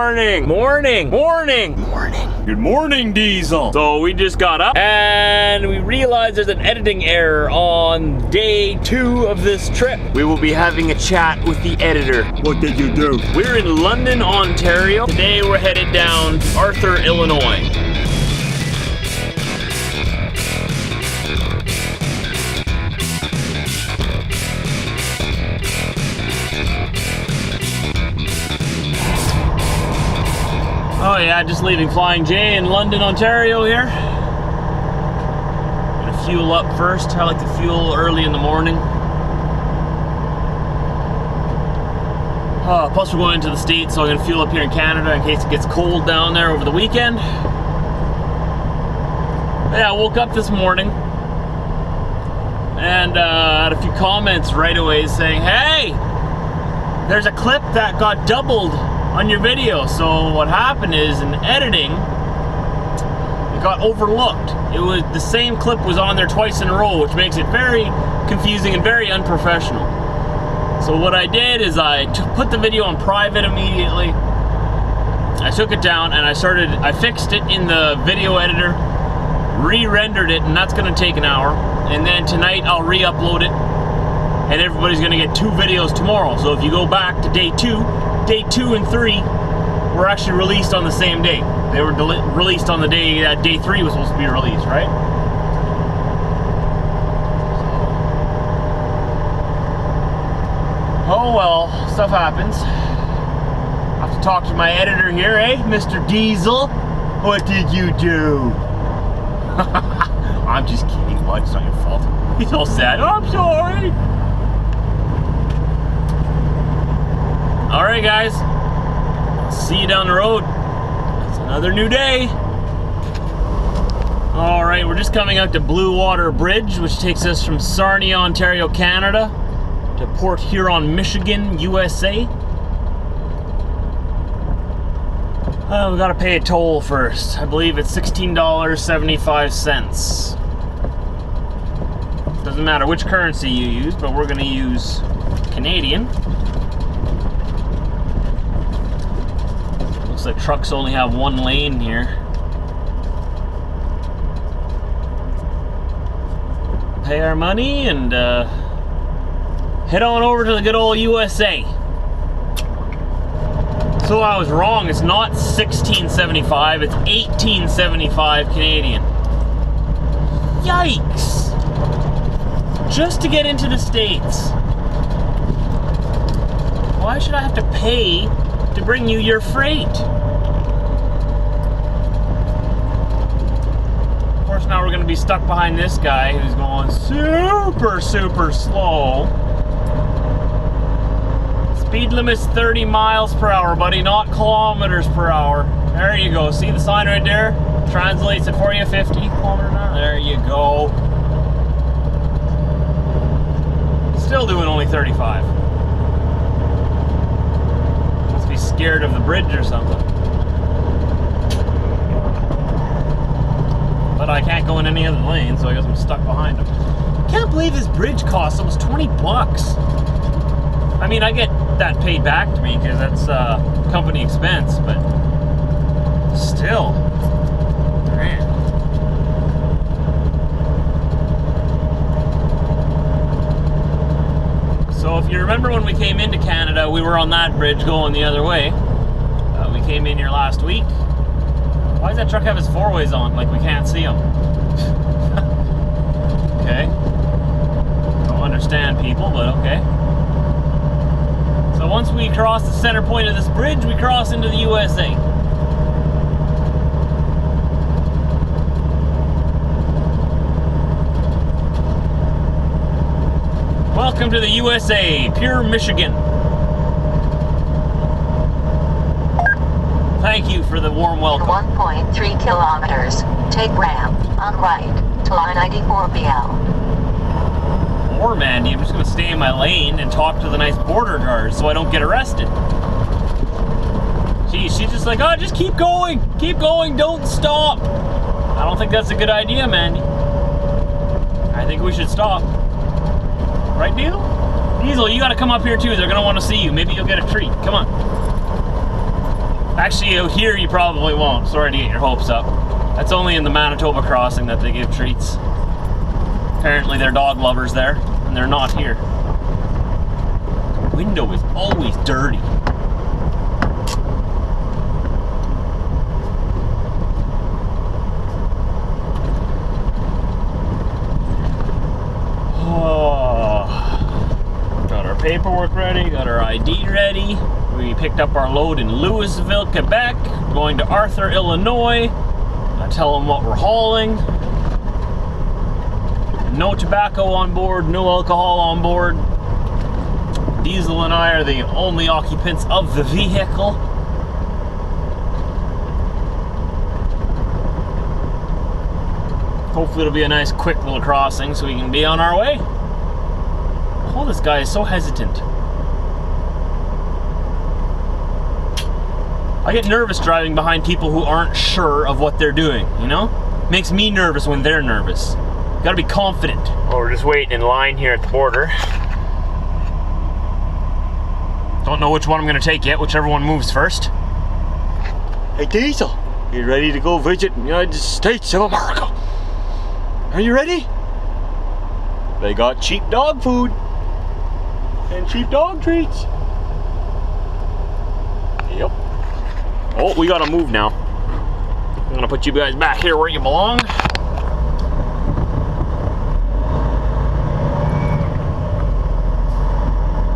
morning. Morning. Morning. Morning. Good morning, Diesel. So we just got up and we realized there's an editing error on day 2 of this trip. We will be having a chat with the editor. What did you do? We're in London, Ontario. Today we're headed down to Arthur, Illinois. Oh yeah, just leaving Flying J in London, Ontario here. Gonna fuel up first. I like to fuel early in the morning. Plus we're going into the States, so I'm gonna fuel up here in Canada in case it gets cold down there over the weekend. Yeah, I woke up this morning and had a few comments right away saying, hey, there's a clip that got doubled on your video. So what happened is in editing, it got overlooked. It was the same clip was on there twice in a row, which makes it very confusing and very unprofessional. So what I did is I put the video on private immediately. I took it down and I fixed it in the video editor, re-rendered it, and that's gonna take an hour. And then tonight I'll re-upload it, and everybody's gonna get 2 videos tomorrow. So if you go back to day 2 and 3 were actually released on the same day. They were released on the day that day 3 was supposed to be released, right? Oh well, stuff happens. I have to talk to my editor here, eh, Mr. Diesel? What did you do? I'm just kidding, bud. It's not your fault. He's all sad. Oh, I'm sorry. Alright guys, see you down the road. It's another new day. Alright, we're just coming out to Blue Water Bridge, which takes us from Sarnia, Ontario, Canada to Port Huron, Michigan, USA. We gotta pay a toll first. I believe it's $16.75. Doesn't matter which currency you use, but we're gonna use Canadian. Looks like trucks only have 1 lane here. Pay our money and head on over to the good old USA. So I was wrong, it's not $16.75, it's $18.75 Canadian. Yikes! Just to get into the States. Why should I have to pay to bring you your freight? Of course, now we're going to be stuck behind this guy who's going super slow. Speed limit's 30 miles per hour, buddy, not kilometers per hour. There you go. See the sign right there? Translates it for you, 50 kilometers an hour. There you go. Still doing only 35. Scared of the bridge or something. But I can't go in any other lane, so I guess I'm stuck behind him. Can't believe this bridge costs almost 20 bucks. I mean, I get that paid back to me because that's company expense, but still. Man. So if you remember when we came into Canada, we were on that bridge going the other way. We came in here last week. Why does that truck have his 4-ways on? Like we can't see them. Okay. Don't understand people, but okay. So once we cross the center point of this bridge, we cross into the USA. Welcome to the USA, pure Michigan. Thank you for the warm welcome. 1.3 kilometers. Take ramp on right to I-94BL. Or, Mandy, I'm just going to stay in my lane and talk to the nice border guards so I don't get arrested. Geez, she's just like, oh, just keep going, don't stop. I don't think that's a good idea, Mandy. I think we should stop. Right, Diesel? Diesel, you gotta come up here too. They're gonna want to see you. Maybe you'll get a treat. Come on. Actually, out here you probably won't. Sorry to get your hopes up. That's only in the Manitoba crossing that they give treats. Apparently they're dog lovers there, and they're not here. The window is always dirty. Oh. Got our paperwork ready, got our ID ready. We picked up our load in Louisville, Quebec, going to Arthur, Illinois. I tell them what we're hauling. No tobacco on board, no alcohol on board. Diesel and I are the only occupants of the vehicle. Hopefully it'll be a nice quick little crossing so we can be on our way. Oh, this guy is so hesitant. I get nervous driving behind people who aren't sure of what they're doing, you know? Makes me nervous when they're nervous. Gotta be confident. Oh, we're just waiting in line here at the border. Don't know which one I'm gonna take yet, whichever one moves first. Hey Diesel, you ready to go visit the United States of America? Are you ready? They got cheap dog food and cheap dog treats. Yep. Oh, we gotta move now. I'm gonna put you guys back here where you belong.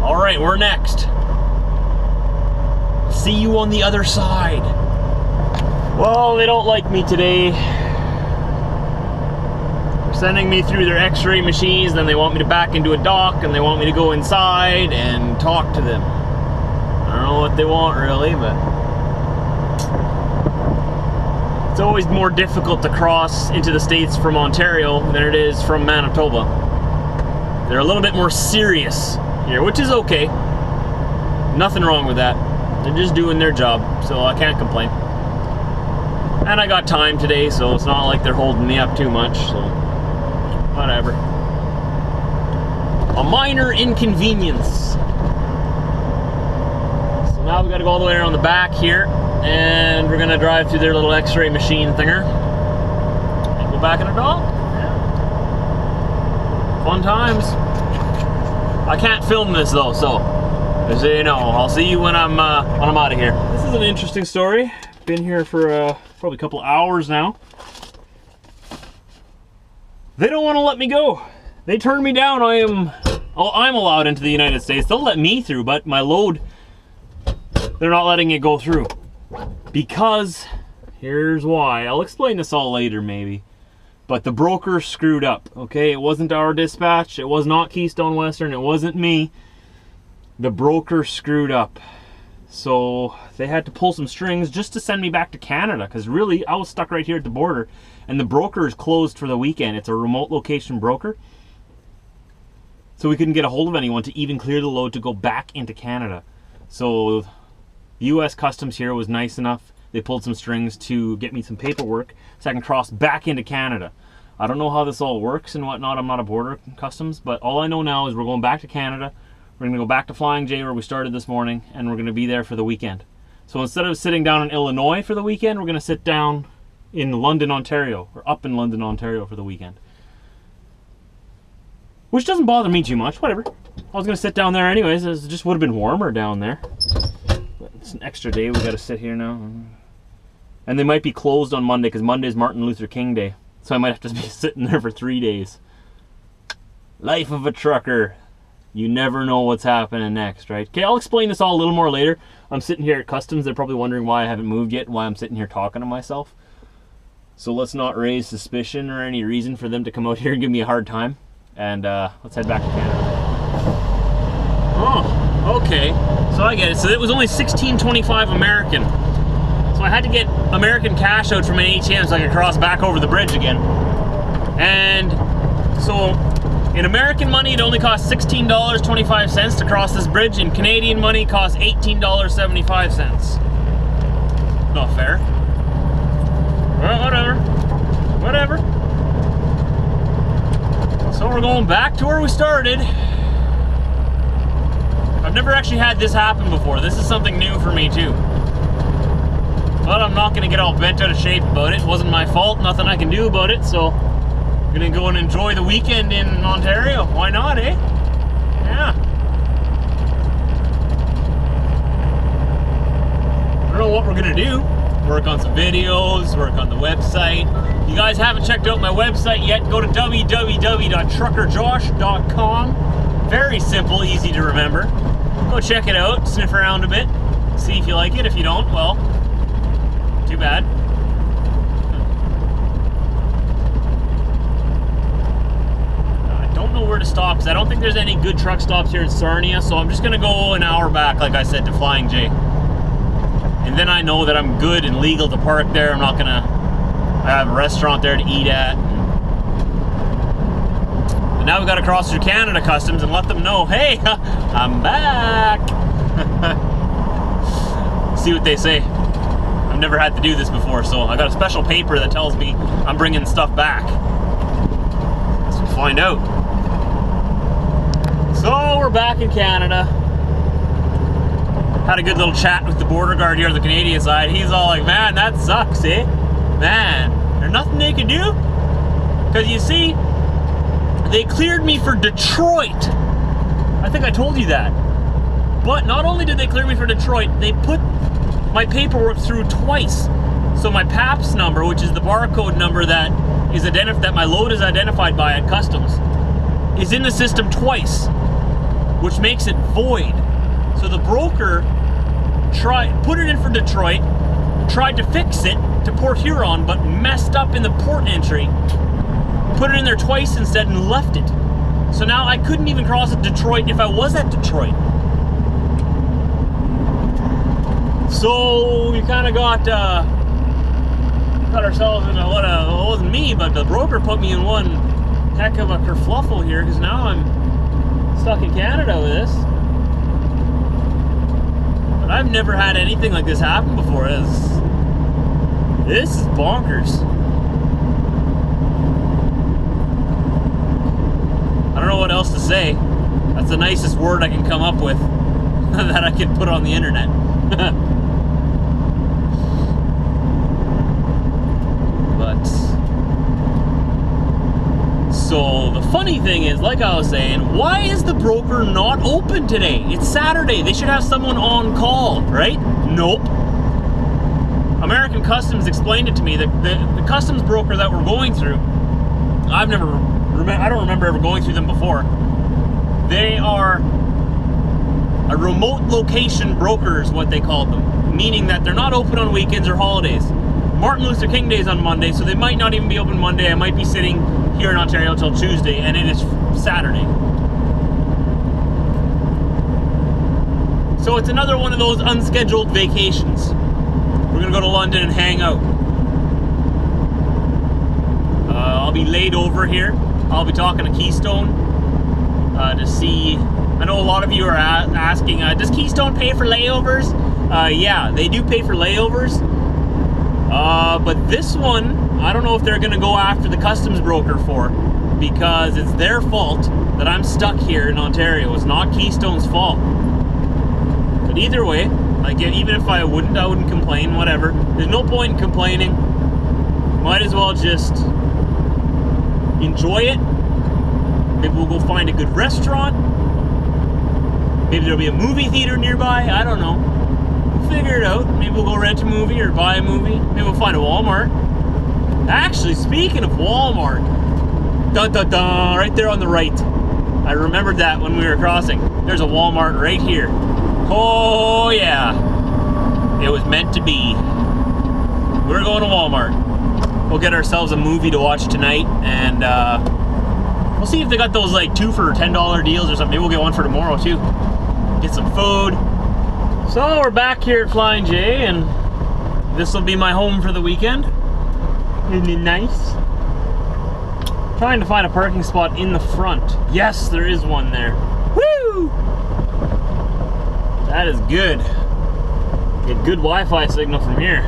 All right, we're next. See you on the other side. Well, they don't like me today. They're sending me through their x-ray machines, then they want me to back into a dock, and they want me to go inside and talk to them. I don't know what they want really, but it's always more difficult to cross into the States from Ontario than it is from Manitoba. They're a little bit more serious here, which is okay. Nothing wrong with that. They're just doing their job, so I can't complain. And I got time today, so it's not like they're holding me up too much, so whatever. A minor inconvenience. So now we gotta go all the way around the back here, and we're gonna drive through their little x-ray machine thinger and go back in a dog. Yeah. Fun times. I can't film this though, so just so you know, I'll see you when I'm out of here. This is an interesting story. Been here for probably a couple hours now. They don't want to let me go. They turned me down. I'm allowed into the United States. They'll let me through, but my load, they're not letting it go through. Because, here's why. I'll explain this all later maybe. But the broker screwed up, okay? It wasn't our dispatch. It was not Keystone Western. It wasn't me. The broker screwed up. So they had to pull some strings just to send me back to Canada, because really I was stuck right here at the border, and the broker is closed for the weekend. It's a remote location broker. So we couldn't get a hold of anyone to even clear the load to go back into Canada. So US Customs here was nice enough. They pulled some strings to get me some paperwork so I can cross back into Canada. I don't know how this all works and whatnot. I'm not a border customs, but all I know now is we're going back to Canada. We're gonna go back to Flying J where we started this morning, and we're gonna be there for the weekend. So instead of sitting down in Illinois for the weekend, we're gonna sit down in London, Ontario, or up in London, Ontario for the weekend. Which doesn't bother me too much, whatever. I was gonna sit down there anyways, it just would have been warmer down there. But it's an extra day, we gotta sit here now. And they might be closed on Monday, because Monday's Martin Luther King Day. So I might have to be sitting there for 3 days. Life of a trucker. You never know what's happening next, right? Okay, I'll explain this all a little more later. I'm sitting here at Customs. They're probably wondering why I haven't moved yet, why I'm sitting here talking to myself. So let's not raise suspicion or any reason for them to come out here and give me a hard time. And let's head back to Canada. Oh, okay. So I get it. So it was only $16.25 American. So I had to get American cash out from an ATM so I could cross back over the bridge again. And so in American money, it only costs $16.25 to cross this bridge. In Canadian money, it costs $18.75. Not fair. Well, whatever. Whatever. So we're going back to where we started. I've never actually had this happen before. This is something new for me too. But I'm not gonna get all bent out of shape about it. It wasn't my fault, nothing I can do about it, so I'm gonna go and enjoy the weekend in Ontario. Why not, eh? Yeah. I don't know what we're gonna do. Work on some videos, work on the website. If you guys haven't checked out my website yet, go to www.truckerjosh.com. Very simple, easy to remember. Go check it out, sniff around a bit, see if you like it. If you don't, well, too bad. I don't know where to stop because I don't think there's any good truck stops here in Sarnia, so I'm just gonna go an hour back, like I said, to Flying J. And then I know that I'm good and legal to park there. I'm not gonna have a restaurant there to eat at. But now we've got to cross through Canada Customs and let them know, hey, I'm back. See what they say. I've never had to do this before, so I got a special paper that tells me I'm bringing stuff back. So we'll find out. So we're back in Canada. Had a good little chat with the border guard here on the Canadian side. He's all like, man, that sucks, eh? Man, there's nothing they can do? Because you see, they cleared me for Detroit. I think I told you that. But not only did they clear me for Detroit, they put my paperwork through twice. So my PAPS number, which is the barcode number that is that my load is identified by at customs, is in the system twice, which makes it void. So the broker put it in for Detroit, tried to fix it to Port Huron, but messed up in the port entry, put it in there twice instead and left it. So now I couldn't even cross at Detroit if I was at Detroit. So we kind of got ourselves in it wasn't me, but the broker put me in one heck of a kerfluffle here, because now I'm stuck in Canada with this. But I've never had anything like this happen before. This is bonkers. I don't know what else to say. That's the nicest word I can come up with that I can put on the internet. But so the funny thing is, like I was saying, why is the broker not open today? It's Saturday. They should have someone on call, right? Nope. American Customs explained it to me. The customs broker that we're going through, I don't remember ever going through them before. They are a remote location broker is what they called them, meaning that they're not open on weekends or holidays. Martin Luther King Day is on Monday, so they might not even be open Monday. I might be sitting here in Ontario until Tuesday, and it is Saturday. So it's another one of those unscheduled vacations. We're gonna go to London and hang out. I'll be laid over here. I'll be talking to Keystone to see. I know a lot of you are asking, does Keystone pay for layovers? Yeah, they do pay for layovers. But this one, I don't know if they're gonna go after the customs broker for, because it's their fault that I'm stuck here in Ontario. It's not Keystone's fault. But either way, like, even if I wouldn't complain, whatever. There's no point in complaining. Might as well just enjoy it. Maybe we'll go find a good restaurant. Maybe there'll be a movie theater nearby. I don't know. We'll figure it out. Maybe we'll go rent a movie or buy a movie. Maybe we'll find a Walmart. Actually, speaking of Walmart, dun dun dun, right there on the right. I remembered that when we were crossing. There's a Walmart right here. Oh yeah. It was meant to be. We're going to Walmart. We'll get ourselves a movie to watch tonight, and we'll see if they got those like 2 for $10 deals or something. Maybe we'll get one for tomorrow too. Get some food. So we're back here at Flying J, and this will be my home for the weekend. Isn't it nice? Trying to find a parking spot in the front. Yes, there is one there. Woo! That is good. Get good Wi-Fi signal from here.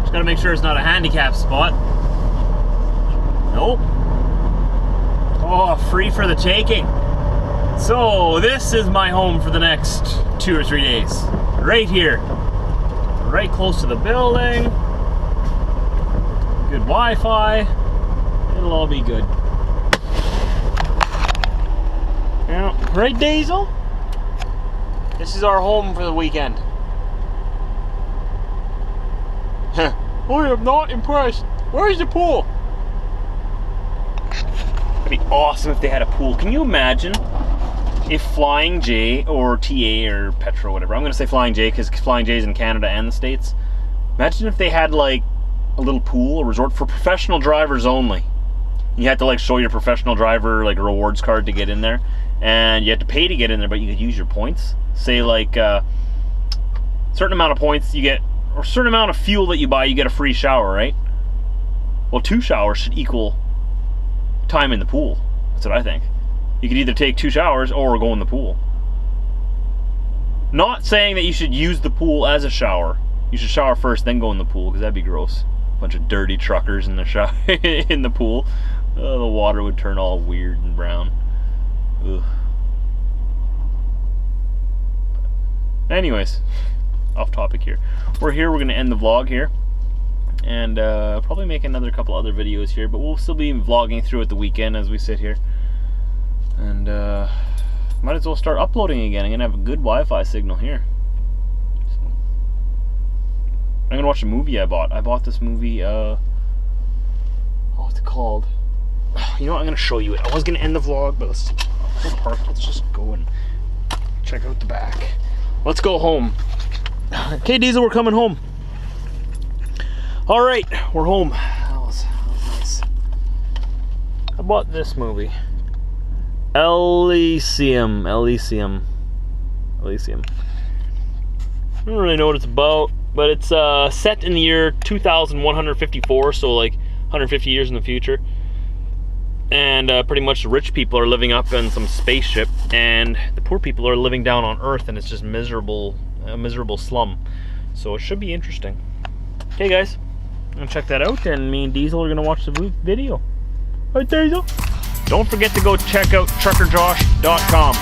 Just gotta make sure it's not a handicap spot. Nope. Oh, free for the taking. So this is my home for the next 2 or 3 days. Right here. right close to the building. Good Wi-Fi. It'll all be good. Yeah, right, Diesel? This is our home for the weekend. I am not impressed. Where's the pool? It'd be awesome if they had a pool. Can you imagine if Flying J or TA or Petra or whatever, I'm gonna say Flying J because Flying J is in Canada and the States. Imagine if they had like a little pool, a resort for professional drivers only. You had to like show your professional driver like a rewards card to get in there, and you had to pay to get in there, but you could use your points. Say like certain amount of points you get, or certain amount of fuel that you buy, you get a free shower, right? Well, 2 showers should equal time in the pool. That's what I think. You could either take 2 showers or go in the pool. Not saying that you should use the pool as a shower. You should shower first, then go in the pool, because that'd be gross. Bunch of dirty truckers in the shower in the pool. The water would turn all weird and brown. Ugh. Anyways, off topic here. We're gonna end the vlog here, and probably make another couple other videos here, but we'll still be vlogging through at the weekend as we sit here. And might as well start uploading again. I'm gonna have a good Wi-Fi signal here. So, I'm gonna watch a movie I bought. I bought this movie, what's it called? You know what, I'm gonna show you it. I was gonna end the vlog, but let's go park. Let's just go and check out the back. Let's go home. Okay, Diesel, we're coming home. All right, we're home. That was nice. I bought this movie. Elysium. I don't really know what it's about, but it's set in the year 2154, so like 150 years in the future. And pretty much the rich people are living up in some spaceship, and the poor people are living down on Earth, and it's just miserable, a miserable slum. So it should be interesting. Okay, guys, I'm gonna check that out, and me and Diesel are gonna watch the video. All right, Diesel. Don't forget to go check out TruckerJosh.com.